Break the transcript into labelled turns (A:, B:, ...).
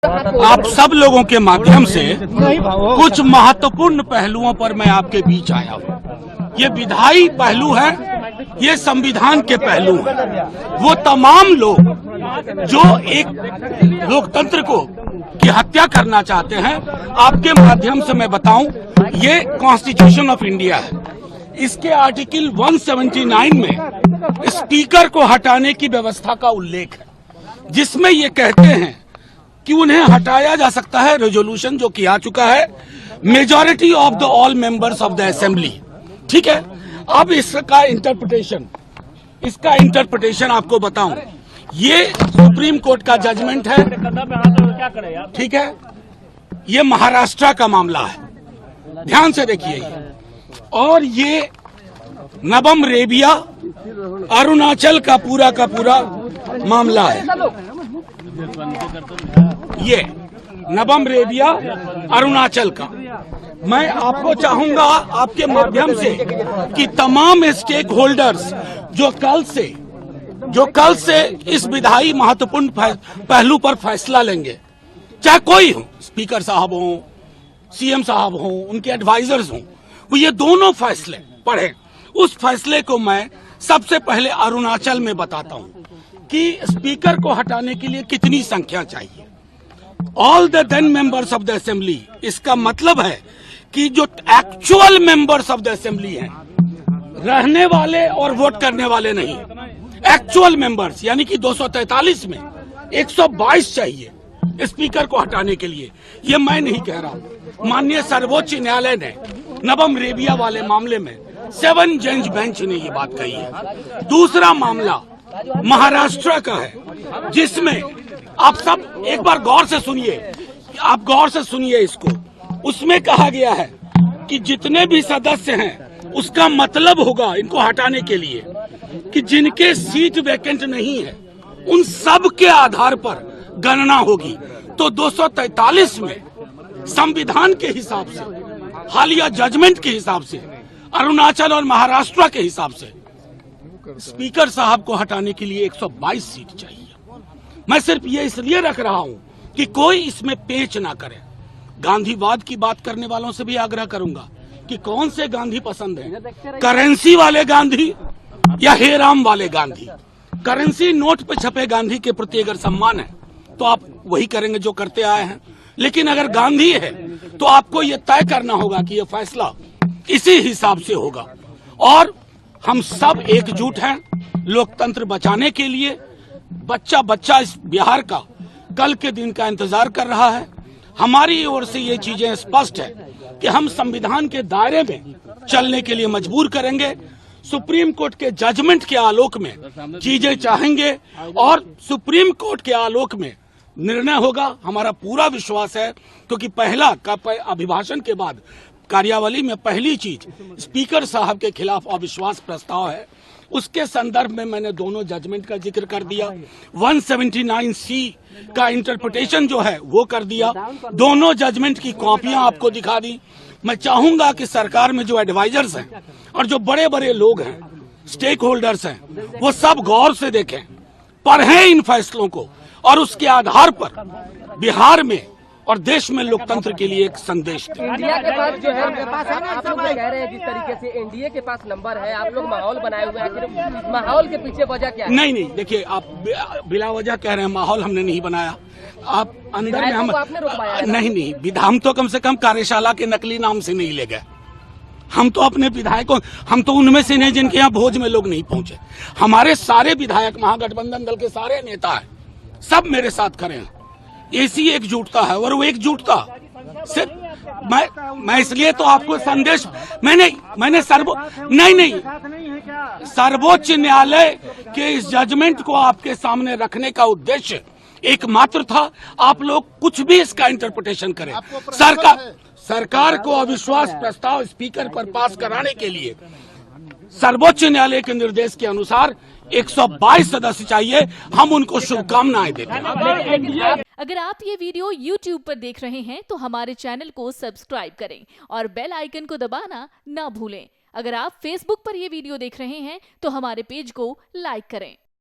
A: आप सब लोगों के माध्यम से कुछ महत्वपूर्ण पहलुओं पर मैं आपके बीच आया हूँ। ये विधायी पहलू है, ये संविधान के पहलू हैं। वो तमाम लोग जो एक लोकतंत्र को की हत्या करना चाहते हैं, आपके माध्यम से मैं बताऊं, ये कॉन्स्टिट्यूशन ऑफ इंडिया है। इसके आर्टिकल 179 में स्पीकर को हटाने की व्यवस्था का उल्लेख है, जिसमें ये कहते हैं कि उन्हें हटाया जा सकता है। रेजोल्यूशन जो किया चुका है, majority of the all members of the assembly. ठीक है, अब इसका इंटरप्रिटेशन आपको बताऊं, ये सुप्रीम कोर्ट का जजमेंट है। ठीक है, ये महाराष्ट्र का मामला है, ध्यान से देखिए। और ये नबम रेबिया अरुणाचल का पूरा मामला है। ये नबम रेबिया अरुणाचल का। मैं आपको चाहूंगा आपके माध्यम से कि तमाम स्टेक होल्डर्स जो कल से इस विधायी महत्वपूर्ण पहलू पर फैसला लेंगे, चाहे कोई हो, स्पीकर साहब हो, सीएम साहब हो, उनके एडवाइजर्स हो, वो ये दोनों फैसले पढ़ें। उस फैसले को मैं सबसे पहले अरुणाचल में बताता हूं कि स्पीकर को हटाने के लिए कितनी संख्या चाहिए। All the 10 members of the assembly, इसका मतलब है कि जो actual members of the assembly हैं, रहने वाले और वोट करने वाले नहीं, एक्चुअल मेंबर्स, यानी कि 243 में 122 चाहिए स्पीकर को हटाने के लिए। ये मैं नहीं कह रहा हूं, माननीय सर्वोच्च न्यायालय ने नबम रेबिया वाले मामले में 7 जज बेंच ने ये बात कही है। दूसरा मामला महाराष्ट्र का है, जिसमें आप सब एक बार गौर से सुनिए, इसको। उसमें कहा गया है कि जितने भी सदस्य हैं, उसका मतलब होगा इनको हटाने के लिए कि जिनके सीट वैकेंट नहीं है, उन सब के आधार पर गणना होगी। तो 243 में संविधान के हिसाब से, हालिया जजमेंट के हिसाब से, अरुणाचल और महाराष्ट्र के हिसाब से स्पीकर साहब को हटाने के लिए 122 सीट चाहिए। मैं सिर्फ ये इसलिए रख रहा हूं कि कोई इसमें पेच ना करे। गांधीवाद की बात करने वालों से भी आग्रह करूंगा कि कौन से गांधी पसंद है, करेंसी वाले गांधी या हेराम वाले गांधी। करेंसी नोट पे छपे गांधी के प्रति अगर सम्मान है तो आप वही करेंगे जो करते आए हैं, लेकिन अगर गांधी है तो आपको ये तय करना होगा कि ये फैसला इसी हिसाब से होगा। और हम सब एकजुट हैं लोकतंत्र बचाने के लिए। बच्चा इस बिहार का कल के दिन का इंतजार कर रहा है। हमारी ओर से ये चीजें स्पष्ट है कि हम संविधान के दायरे में चलने के लिए मजबूर करेंगे। सुप्रीम कोर्ट के जजमेंट के आलोक में चीजें चाहेंगे और सुप्रीम कोर्ट के आलोक में निर्णय होगा। हमारा पूरा विश्वास है, क्योंकि पहला अभिभाषण के बाद कार्यावली में पहली चीज स्पीकर साहब के खिलाफ अविश्वास प्रस्ताव है। उसके संदर्भ में मैंने दोनों जजमेंट का जिक्र कर दिया, 179C का इंटरप्रिटेशन जो है वो कर दिया, दोनों जजमेंट की कॉपियां आपको दिखा दी। मैं चाहूंगा कि सरकार में जो एडवाइजर्स हैं और जो बड़े बड़े लोग हैं, स्टेक होल्डर्स हैं, वो सब गौर से देखें, पढ़ें इन फैसलों को और उसके आधार पर बिहार में और देश में लोकतंत्र के लिए एक संदेश दें।
B: इंडिया के पास जो है, आप लोग कह रहे हैं जिस तरीके से एनडीए के पास नंबर है, आप लोग माहौल बनाए हुए हैं, माहौल के पीछे वजह क्या है?
A: नहीं, देखिए, आप बिला वजह कह रहे हैं, माहौल हमने नहीं बनाया। आप अंदर में हम नहीं, हम तो कम से कम कार्यशाला के नकली नाम से नहीं ले गए। हम तो अपने विधायकों, हम तो उनमें से नहीं जिनके यहाँ भोज में लोग नहीं पहुंचे। हमारे सारे विधायक, महागठबंधन दल के सारे नेता हैं, सब मेरे साथ खड़े हैं। ऐसी एकजुटता है, और वो एकजुटता सिर्फ मैं इसलिए तो आपको संदेश मैंने सर्वोच्च न्यायालय के इस जजमेंट को आपके सामने रखने का उद्देश्य एकमात्र था। आप लोग कुछ भी इसका इंटरप्रिटेशन करें, सरकार को अविश्वास प्रस्ताव स्पीकर पर पास कराने के लिए सर्वोच्च न्यायालय के निर्देश के अनुसार 122 सदस्य चाहिए। हम उनको शुभकामनाएं देते हैं।
C: अगर आप ये वीडियो YouTube पर देख रहे हैं तो हमारे चैनल को सब्सक्राइब करें और बेल आइकन को दबाना ना भूलें। अगर आप Facebook पर ये वीडियो देख रहे हैं तो हमारे पेज को लाइक करें।